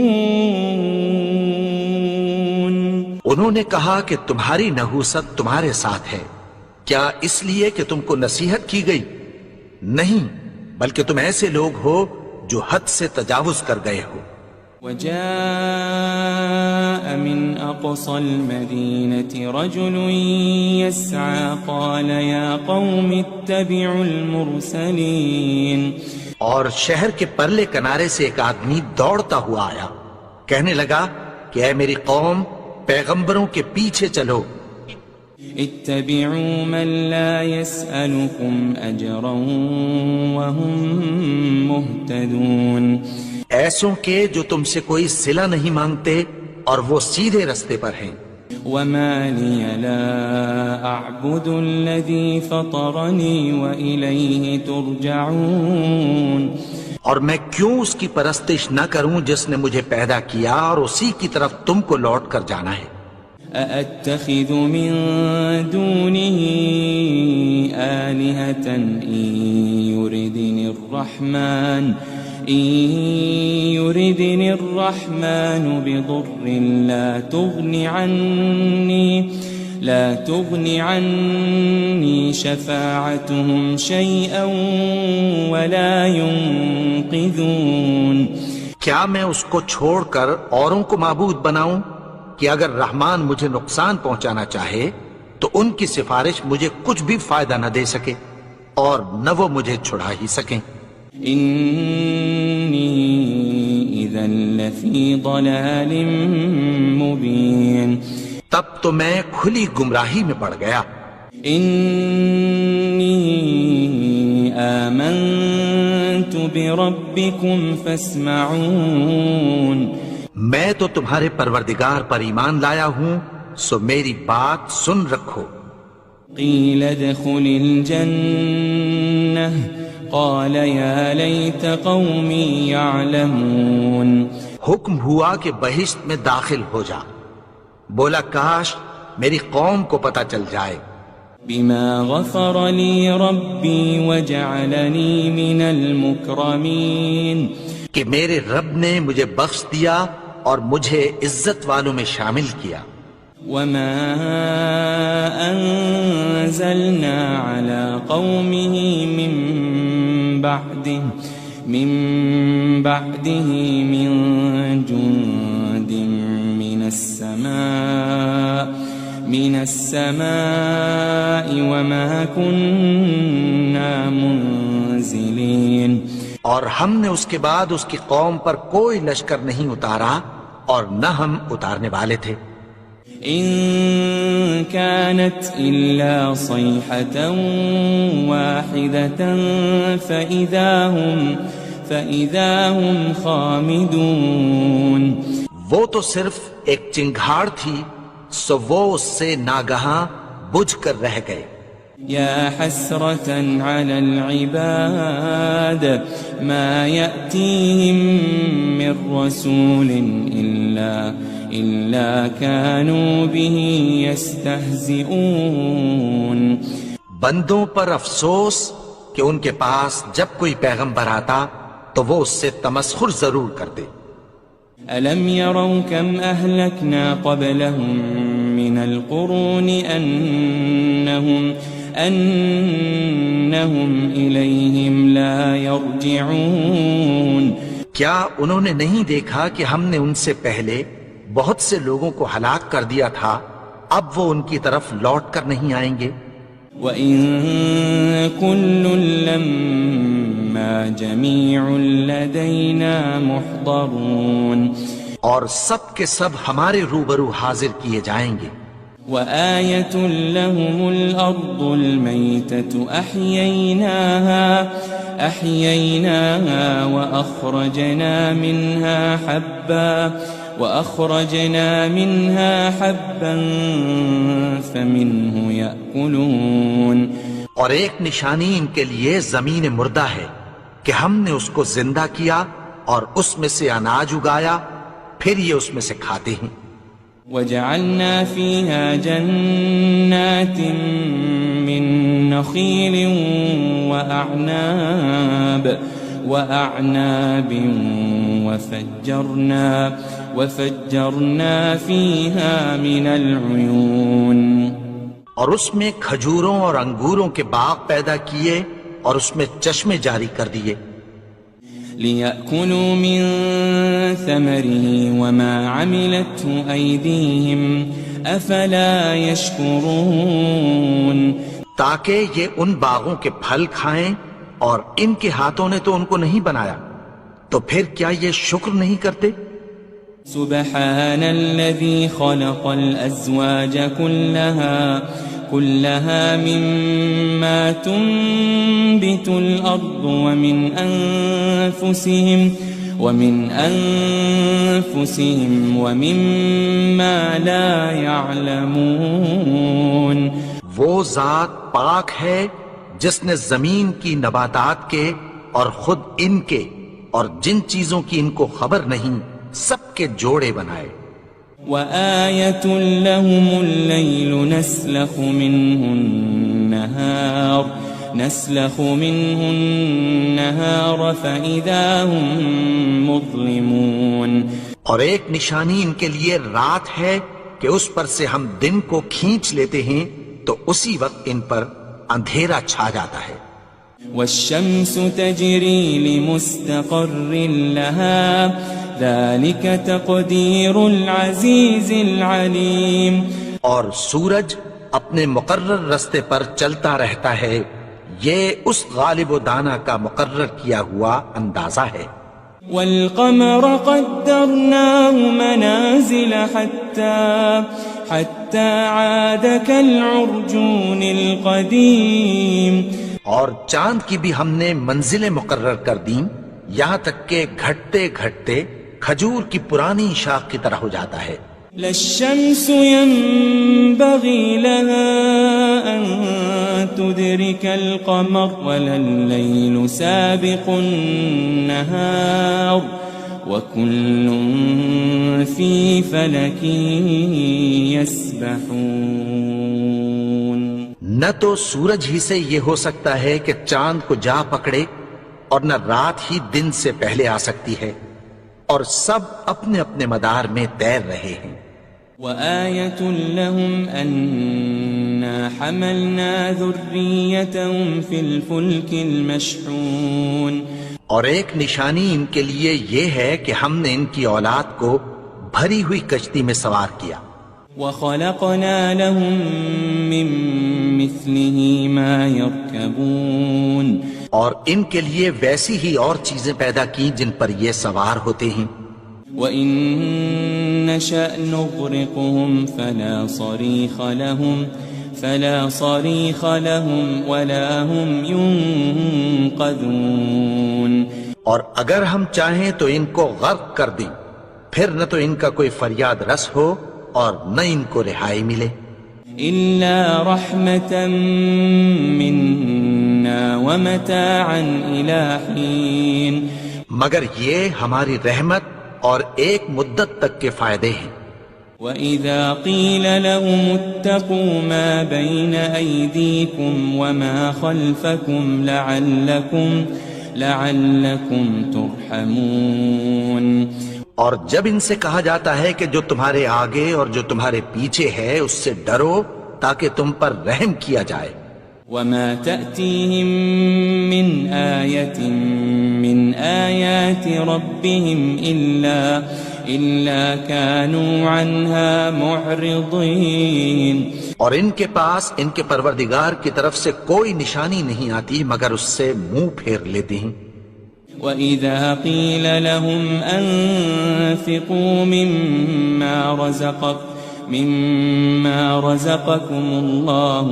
انہوں نے کہا کہ تمہاری نحوست تمہارے ساتھ ہے، کیا اس لیے کہ تم کو نصیحت کی گئی؟ نہیں، بلکہ تم ایسے لوگ ہو جو حد سے تجاوز کر گئے ہو. وجاء من أقصى المدينة رجل يسعى قال يا قوم اتبعوا المرسلين. اور شہر کے پرلے کنارے سے ایک آدمی دوڑتا ہوا آیا، کہنے لگا کہ اے میری قوم، پیغمبروں کے پیچھے چلو. اتبعوا من لا يسألكم أجرا وهم مهتدون. ایسوں کے جو تم سے کوئی صلہ نہیں مانگتے اور وہ سیدھے رستے پر ہیں. وما لي لا أعبد الذي فطرني وإليه ترجعون. اور میں کیوں اس کی پرستش نہ کروں جس نے مجھے پیدا کیا اور اسی کی طرف تم کو لوٹ کر جانا ہے. أأتخذ من دونه آلهة إن يردني الرحمن بضر لا تغني عني شفاعتهم شيئا ولا ينقذون. کیا میں اس کو چھوڑ کر اوروں کو معبود بناؤں کہ اگر رحمان مجھے نقصان پہنچانا چاہے تو ان کی سفارش مجھے کچھ بھی فائدہ نہ دے سکے اور نہ وہ مجھے چھڑا ہی سکیں. انی اذا لفی ضلال مبین. تب تو میں کھلی گمراہی میں پڑ گیا. انی آمنت بربکم فاسمعون. میں تو تمہارے پروردگار پر ایمان لایا ہوں، سو میری بات سن رکھو. قیل ادخل الجنہ قال یا لیت قومی یعلمون. حکم ہوا کہ بہشت میں داخل ہو جا. بولا کاش میری قوم کو پتہ چل جائے. بما غفر لی ربی وجعلنی من المکرمین. کہ میرے رب نے مجھے بخش دیا اور مجھے عزت والوں میں شامل کیا. وما انزلنا على قومه من بعده من جند من السماء وما كنا منزلين. اور ہم نے اس کے بعد اس کی قوم پر کوئی لشکر نہیں اتارا اور نہ ہم اتارنے والے تھے. ان كانت الا صيحة واحدة فإذا هم خامدون. وہ تو صرف ایک چنگھاڑ تھی، سو وہ اس سے ناگہاں بجھ کر رہ گئے. يا حسرة على العباد ما يأتيهم من رسول إلا كانوا به يستهزئون. بندوں پر افسوس کہ ان کے پاس جب کوئی پیغمبر آتا تو وہ اس سے تمسخر ضرور کرتے. ألم يروا كم أهلكنا قبلهم من القرون أنهم إليهم لا يرجعون. کیا انہوں نے نہیں دیکھا کہ ہم نے ان سے پہلے بہت سے لوگوں کو ہلاک کر دیا تھا، اب وہ ان کی طرف لوٹ کر نہیں آئیں گے. وَإِن كُلٌّ لَمَّا جَمِيعٌ لَدَيْنَا مُحْضَرُونَ. اور سب کے سب ہمارے روبرو حاضر کیے جائیں گے. وآية لهم الأرض الميتة أحييناها وأخرجنا منها حبا فمنه يأكلون. اور ایک نشانی ان کے لیے زمین مردہ ہے کہ ہم نے اس کو زندہ کیا اور اس میں سے اناج اگایا، پھر یہ اس میں سے کھاتے ہیں. وجعلنا فيها جنات من نخيل وأعناب وفجرنا فيها من العيون. اور اس میں کھجوروں اور انگوروں کے باغ پیدا کیے اور اس میں چشمے جاری کر دیے. لِيَأْكُلُوا مِن ثَمَرِهِ وَمَا عَمِلَتْهُ أَيْدِيهِمْ أَفَلَا يَشْكُرُونَ. تاکہ یہ ان باغوں کے پھل کھائیں اور ان کے ہاتھوں نے تو ان کو نہیں بنایا، تو پھر کیا یہ شکر نہیں کرتے؟ سبحان الذي خلق الأزواج كلها مما تنبت الأرض ومن أنفسهم ومما لا يعلمون. وہ ذات پاک ہے جس نے زمین کی نباتات کے اور خود ان کے اور جن چیزوں کی ان کو خبر نہیں سب کے جوڑے بنائے. وآية لهم الليل نسلخ منه النهار فإذا هم مظلمون. اور ایک نشانی ان کے لیے رات ہے کہ اس پر سے ہم دن کو کھینچ لیتے ہیں تو اسی وقت ان پر اندھیرا چھا جاتا ہے. والشمس تجري لمستقر لها ذلك تقدير العزيز العليم. اور سورج اپنے مقرر رستے پر چلتا رہتا ہے، یہ اس غالب و دانا کا مقرر کیا ہوا اندازہ ہے. والقمر قدرناه منازل حتى عاد كالعرجون القديم. اور چاند کی بھی ہم نے منزلیں مقرر کر دیں یہاں تک کہ گھٹتے گھٹتے کھجور کی پرانی شاخ کی طرح ہو جاتا ہے. للشمس ينبغي لها أن تدرك القمر ولا الليل سابق النهار وكل في فلك يسبحون. نہ تو سورج ہی سے یہ ہو سکتا ہے کہ چاند کو جا پکڑے اور نہ رات ہی دن سے پہلے آ سکتی ہے، اور سب اپنے اپنے مدار میں تیر رہے ہیں. وآية لهم أنا حملنا ذريتهم في الفلك المشحون. اور ایک نشانی ان کے لیے یہ ہے کہ ہم نے ان کی اولاد کو بھری ہوئی کشتی میں سوار کیا. وخلقنا لهم من مثله ما يركبون. اور ان کے لیے ویسی ہی اور چیزیں پیدا کی جن پر یہ سوار ہوتے ہیں. وَإِن نَّشَأْ نُغْرِقْهُمْ فَلَا صَرِيخَ لَهُمْ وَلَا هُمْ يُنقَذُونَ. اور اگر ہم چاہیں تو ان کو غرق کر دیں، پھر نہ تو ان کا کوئی فریاد رس ہو اور نہ ان کو رہائی ملے. إِلَّا رَحْمَةً مِّنَّا وَمَتَاعًا إِلَى حِينٍ. مگر یہ ہماری رحمت اور ایک مدت تک کے فائدے ہیں. وَإِذَا قِيلَ لَهُمُ اتَّقُوا مَا بَيْنَ أَيْدِيكُمْ وَمَا خَلْفَكُمْ لَعَلَّكُمْ تُرْحَمُونَ. اور جب ان سے کہا جاتا ہے کہ جو تمہارے آگے اور جو تمہارے پیچھے ہے اس سے ڈرو تاکہ تم پر رحم کیا جائے. وَمَا تَأْتِيهِم مِّنْ آيَةٍ مِّنْ آيَاتِ رَبِّهِمْ إِلَّا كَانُوا عَنْهَا مُعْرِضِينَ. اور ان کے پاس ان کے پروردگار کی طرف سے کوئی نشانی نہیں آتی مگر اس سے منہ پھیر لیتے ہیں. وَإِذَا قِيلَ لَهُمْ أَنفِقُوا مِمَّا رَزَقَكُمُ اللَّهُ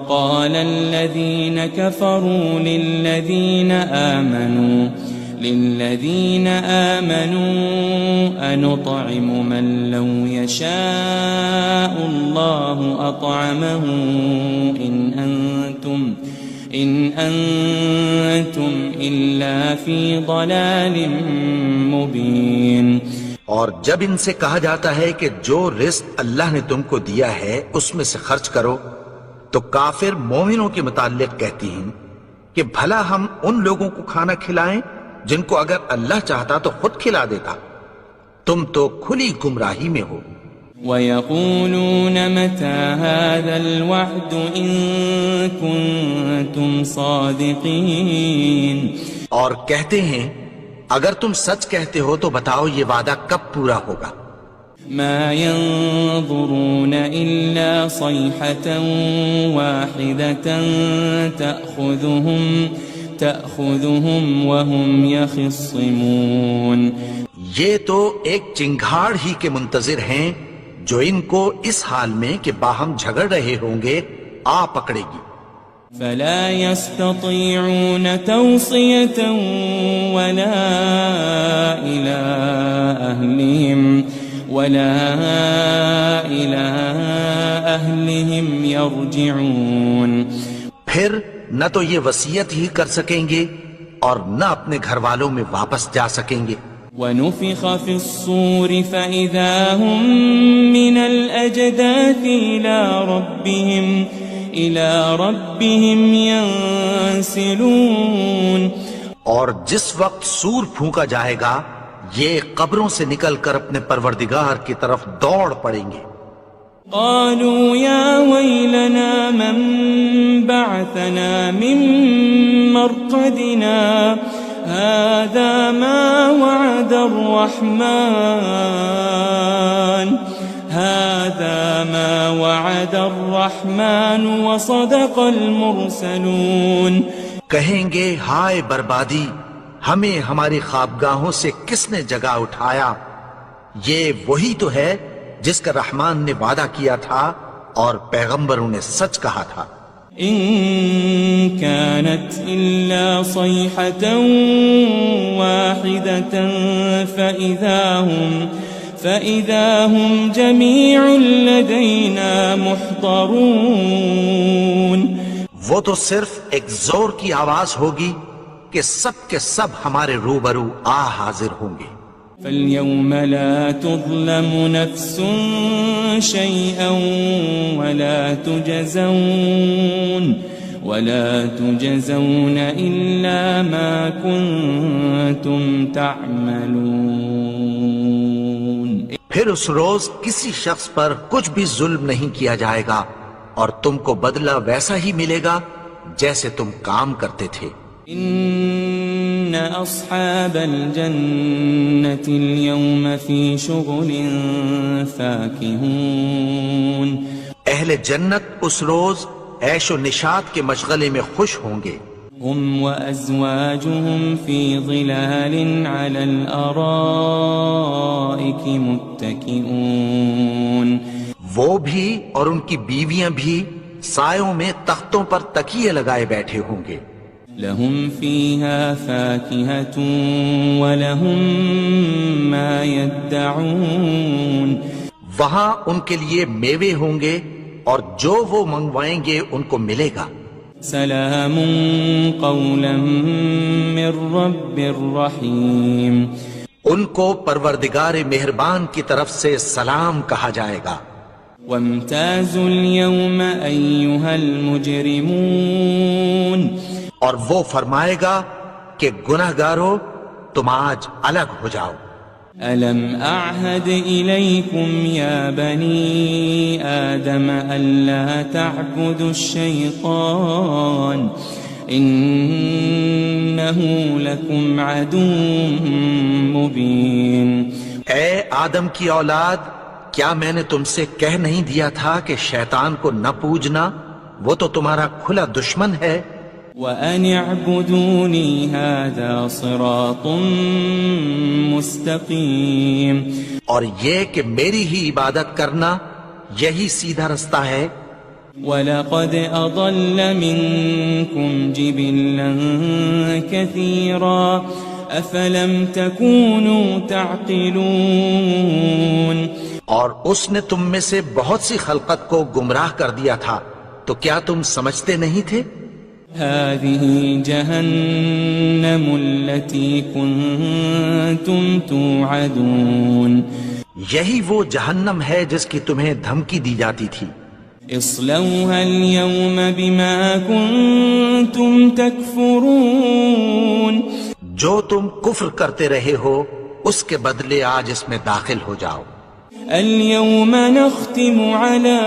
قَالَ الَّذِينَ كَفَرُوا لِلَّذِينَ آمَنُوا أَنُطْعِمُ مَن لَّوْ يَشَاءُ اللَّهُ أَطْعَمَهُ إِنْ أَنْتُمْ إِلَّا فِي ضَلَالٍ مُبِينٍ۔ اور جب ان سے کہا جاتا ہے کہ جو رزق اللہ نے تم کو دیا ہے اس میں سے خرچ کرو، تو کافر مومنوں کے متعلق کہتی ہیں کہ بھلا ہم ان لوگوں کو کھانا کھلائیں جن کو اگر اللہ چاہتا تو خود کھلا دیتا، تم تو کھلی گمراہی میں ہو۔ وَيَقُولُونَ مَتَى هَذَا الْوَعْدُ إِن كُنتُمْ صَادِقِينَ، اور کہتے ہیں اگر تم سچ کہتے ہو تو بتاؤ یہ وعدہ کب پورا ہوگا۔ مَا يَنظُرُونَ إِلَّا صَيْحَةً وَاحِدَةً تَأْخُذُهُمْ وَهُمْ يَخِصِّمُونَ، یہ تو ایک چنگھاڑ ہی کے منتظر ہیں جو ان کو اس حال میں کہ باہم جھگڑ رہے ہوں گے آ پکڑے گی۔ فَلَا يَسْتَطِيعُونَ تَوْصِيَةً وَلَا إِلَىٰ أَهْلِهِمْ يَرْجِعُونَ، پھر نہ تو یہ وصیت ہی کر سکیں گے اور نہ اپنے گھر والوں میں واپس جا سکیں گے۔ وَنُفِخَ فِي الصُّورِ فَإِذَا هُم مِّنَ الْأَجْدَاثِ إِلَىٰ رَبِّهِمْ يَنسِلُونَ، اور جس وقت سور پھونکا جائے گا یہ قبروں سے نکل کر اپنے پروردگار کی طرف دوڑ پڑیں گے۔ قالوا يا ويلنا من بعثنا من مرقدنا هذا ما وعد الرحمن وصدق المرسلون۔ کہیں گے ہائے بربادی، ہمیں ہماری خوابگاہوں سے کس نے جگا اٹھایا، یہ وہی تو ہے جس کا رحمان نے وعدہ کیا تھا اور پیغمبروں نے سچ کہا تھا۔ إن كانت إلا صيحة واحدة فإذا هم جميع لدينا محضرون، وہ تو صرف ایک زور کی آواز ہوگی کہ سب کے سب ہمارے روبرو آ حاضر ہوں گے۔ فَالْيَوْمَ لَا تُظْلَمُ نَفْسٌ شَيْئًا وَلَا تُجْزَوْنَ إِلَّا مَا كُنتُمْ تَعْمَلُونَ۔ پھر اس روز کسی شخص پر کچھ بھی ظلم نہیں کیا جائے گا اور تم کو بدلہ ویسا ہی ملے گا جیسے تم کام کرتے تھے۔ إن أصحاب الجنة اليوم في شغل فاكهون، اہل جنت اس روز عیش و نشاط کے مشغلے میں خوش ہوں گے۔ هم وأزواجهم في ظلال على الأرائك متكئون، وہ بھی اور ان کی بیویاں بھی سایوں میں تختوں پر تکیے لگائے بیٹھے ہوں گے۔ لهم فيها فاكهة ولهم ما يدعون، وہاں ان کے لیے میوے ہوں گے اور جو وہ منگوائیں گے ان کو ملے گا۔ سلام قولا من رب الرحیم، ان کو پروردگار مہربان کی طرف سے سلام کہا جائے گا۔ وامتازوا اليوم أيها المجرمون، اور وہ فرمائے گا کہ گناہگارو تم آج الگ ہو جاؤ۔ ألم أعهد إليكم يا بني آدم ألا تعبدوا الشيطان إنه لكم عدو مبين۔ اے آدم کی اولاد، کیا میں نے تم سے کہہ نہیں دیا تھا کہ شیطان کو نہ پوجنا، وہ تو تمہارا کھلا دشمن ہے۔ وَأَنِ اعْبُدُونِي هَذَا صِرَاطٌ مُسْتَقِيمٌ، اور یہ کہ میری ہی عبادت کرنا یہی سیدھا رستہ ہے۔ وَلَقَدْ أَضَلَّ مِنكُمْ جِبِلًّا كَثِيرًا أَفَلَمْ تَكُونُوا تَعْقِلُونَ، اور اس نے تم میں سے بہت سی خلقت کو گمراہ کر دیا تھا، تو کیا تم سمجھتے نہیں تھے؟ هذه جهنم التي كنتم توعدون، یہی وہ جہنم ہے جس کی تمہیں دھمکی دی جاتی تھی۔ اصلوها اليوم بما كنتم تكفرون، جو تم کفر کرتے رہے ہو اس کے بدلے آج اس میں داخل ہو جاؤ۔ اليوم نختم على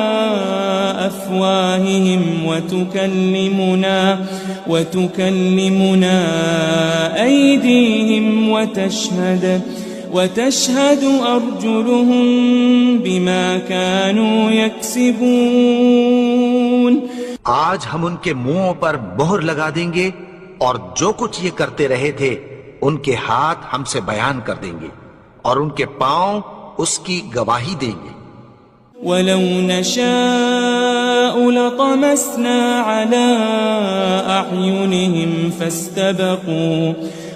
أفواههم وتكلمنا أيديهم وتشهد أرجلهم بما كانوا يكسبون، آج ہم ان کے منہوں پر مہر لگا دیں گے اور جو کچھ یہ کرتے رہے تھے ان کے ہاتھ ہم سے بیان کر دیں گے اور ان کے پاؤں اس کی گواہی دیں گے۔ وَلَوْ نَشَاءُ لَطَمَسْنَا عَلَىٰ أَعْيُنِهِمْ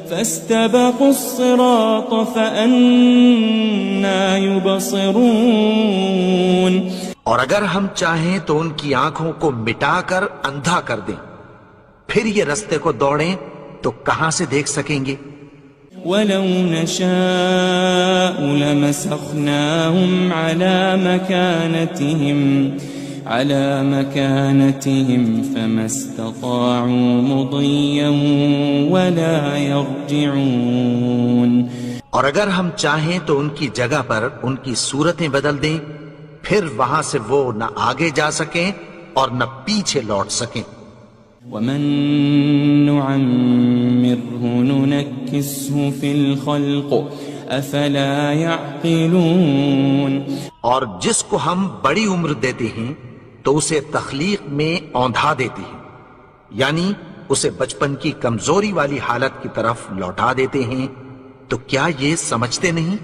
فَاسْتَبَقُوا الصِّرَاطَ فَأَنَّىٰ يُبْصِرُونَ، اور اگر ہم چاہیں تو ان کی آنکھوں کو مٹا کر اندھا کر دیں، پھر یہ رستے کو دوڑیں تو کہاں سے دیکھ سکیں گے؟ وَلَوْ نَشَاءُ لَمَسَخْنَاهُمْ عَلَى مَكَانَتِهِمْ فَمَا اسْتَطَاعُوا مُضِيًّا وَلَا يَرْجِعُونَ، اور اگر ہم چاہیں تو ان کی جگہ پر ان کی صورتیں بدل دیں، پھر وہاں سے وہ نہ آگے جا سکیں اور نہ پیچھے لوٹ سکیں۔ وَمَن نُعَمِّرْهُ نُنَكِّسْهُ فِي الْخَلْقِ أَفَلَا يَعْقِلُونَ، اور جس کو ہم بڑی عمر دیتے ہیں تو اسے تخلیق میں اوندھا دیتے ہیں، یعنی اسے بچپن کی کمزوری والی حالت کی طرف لوٹا دیتے ہیں، تو کیا یہ سمجھتے نہیں؟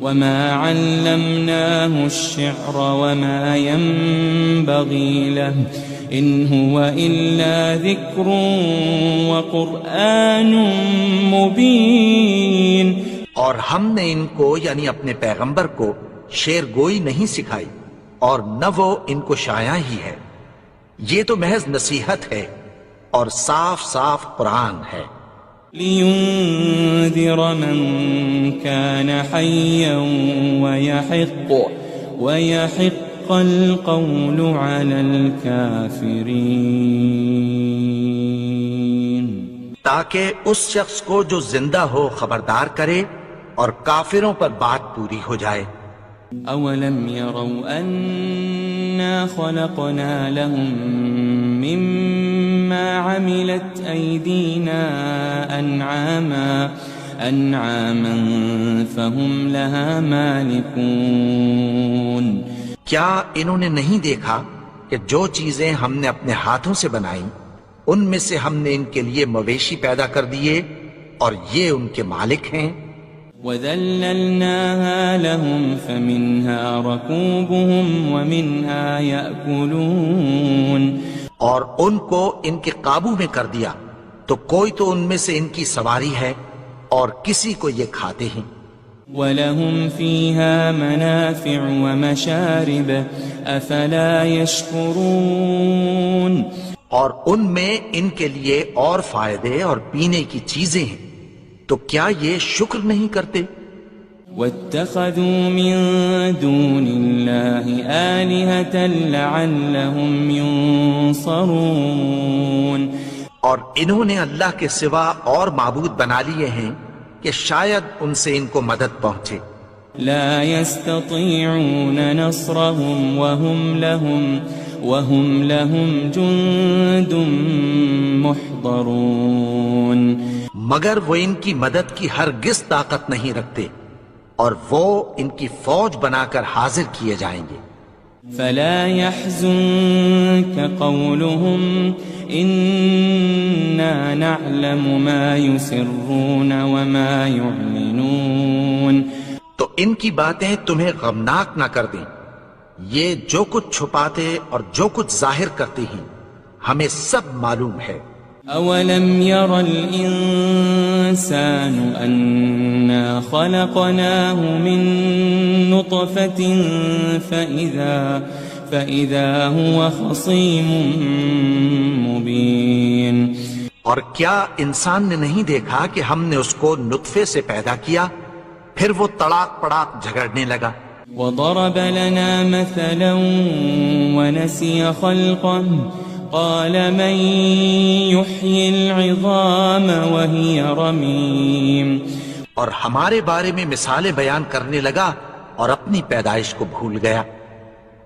وَمَا عَلَّمْنَاهُ الشِّعْرَ وَمَا يَنبَغِي لَهُ إِنْ هُوَ إِلَّا ذِكْرٌ وَقُرْآنٌ مُبِينٌ، اور ہم نے ان کو یعنی اپنے پیغمبر کو شعر گوئی نہیں سکھائی اور نہ وہ ان کو شایع ہی ہے، یہ تو محض نصیحت ہے اور صاف صاف قرآن ہے۔ لِيُنذِرَ مَن كَانَ حَيًّا وَيَحِقَّ الْقَوْلُ عَلَى الْكَافِرِينَ، تاکہ اس شخص کو جو زندہ ہو خبردار کرے اور کافروں پر بات پوری ہو جائے۔ أَوَلَمْ يَرَوْا أَنَّا خَلَقْنَا لَهُم مِّمَّا عَمِلَتْ أَيْدِينَا أَنْعَامًا فَهُمْ لَهَا مَالِكُونَ، کیا انہوں نے نہیں دیکھا کہ جو چیزیں ہم نے اپنے ہاتھوں سے بنائیں ان میں سے ہم نے ان کے لیے مویشی پیدا کر دیے اور یہ ان کے مالک ہیں۔ وَذَلَّلْنَاهَا لَهُمْ فَمِنْهَا رَكُوبُهُمْ وَمِنْهَا يَأْكُلُونَ، اور ان کو ان کے قابو میں کر دیا تو کوئی تو ان میں سے ان کی سواری ہے اور کسی کو یہ کھاتے ہیں۔ وَلَهُمْ فِيهَا مَنَافِعُ وَمَشَارِبُ أَفَلَا يَشْكُرُونَ، اور ان میں ان کے لیے اور فائدے اور پینے کی چیزیں ہیں، تو کیا یہ شکر نہیں کرتے؟ وَاتَّخَذُوا مِن دُونِ اللَّهِ آلِهَةً لَعَلَّهُمْ يُنصَرُونَ، اور انہوں نے اللہ کے سوا اور معبود بنا لیے ہیں کہ شاید ان سے ان کو مدد پہنچے۔ لا يستطيعون نصرهم وهم لهم جند محضرون، مگر وہ ان کی مدد کی ہرگز طاقت نہیں رکھتے اور وہ ان کی فوج بنا کر حاضر کیے جائیں گے۔ فلا يحزنك قولهم إنا نعلم ما يسرون وما يعلنون. تو ان کی باتیں تمہیں غمناک نہ کر دیں. یہ جو کچھ چھپاتے اور جو کچھ ظاہر کرتی ہیں ہمیں سب معلوم ہے. أولم ير الإنسان أنا خلقناه من نطفة فإذا هو خصيم مبين. اور کیا انسان نے نہیں دیکھا کہ ہم نے اس کو نطفے سے پیدا کیا پھر وہ تڑاک پڑاک جھگڑنے لگا. وضرب لنا مثلا ونسي خلقه قال من يحيي العظام وهي رميم. اور ہمارے بارے میں مثالیں بیان کرنے لگا اور اپنی پیدائش کو بھول گیا.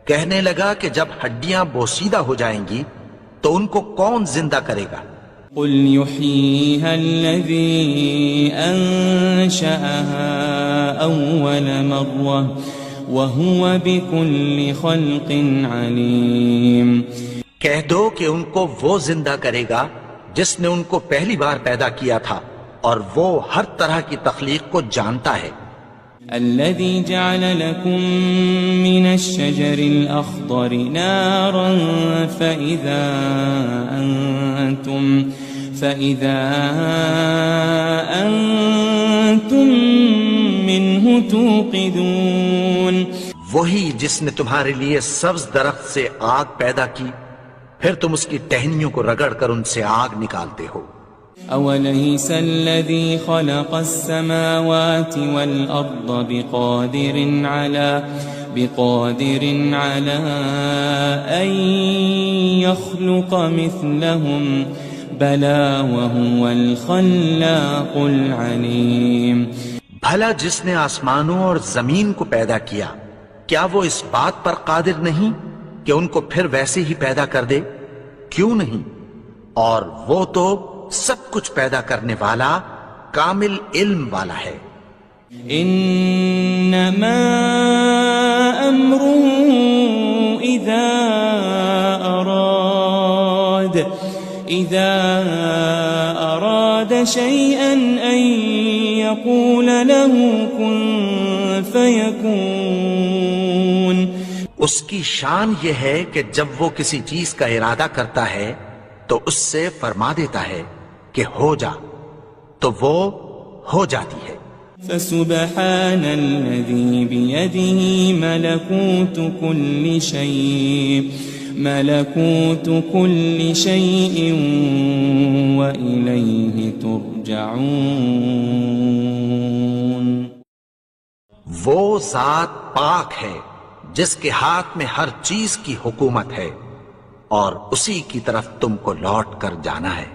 کہنے لگا کہ جب ہڈیاں بوسیدہ ہو جائیں گی تو ان کو کون زندہ کرے گا؟ قل يحييها الذي أنشأها أول مرة وهو بكل خلق عليم. کہہ دو کہ ان کو وہ زندہ کرے گا جس نے ان کو پہلی بار پیدا کیا تھا اور وہ ہر طرح کی تخلیق کو جانتا ہے. الذي جعل لكم من الشجر الأخضر نارا فإذا أنتم منه توقدون. وہی جس نے تمہارے لیے سبز درخت سے آگ پیدا کی پھر تم اس کی ٹہنیوں کو رگڑ کر ان سے آگ نکالتے ہو. أوليس الذي خلق السماوات والأرض بقادر على أن يخلق مثلهم بلى وهو الخلاق العليم. بھلا جس نے آسمانوں اور زمین کو پیدا کیا کیا وہ اس بات پر قادر نہیں کہ ان کو پھر ویسے ہی پیدا کر دے؟ کیوں نہیں؟ اور وہ تو سب کچھ پیدا کرنے والا کامل علم والا ہے. انما امره اذا اراد شيئا ان يقول له كن فيكون. اس کی شان یہ ہے کہ جب وہ کسی چیز کا ارادہ کرتا ہے تو اس سے فرما دیتا ہے کہ ہو جا تو وہ ہو جاتی ہے. فسبحان الذي بيده ملكوت كل شيء وإليه ترجعون. وہ ذات پاک ہے جس کے ہاتھ میں ہر چیز کی حکومت ہے اور اسی کی طرف تم کو لوٹ کر جانا ہے.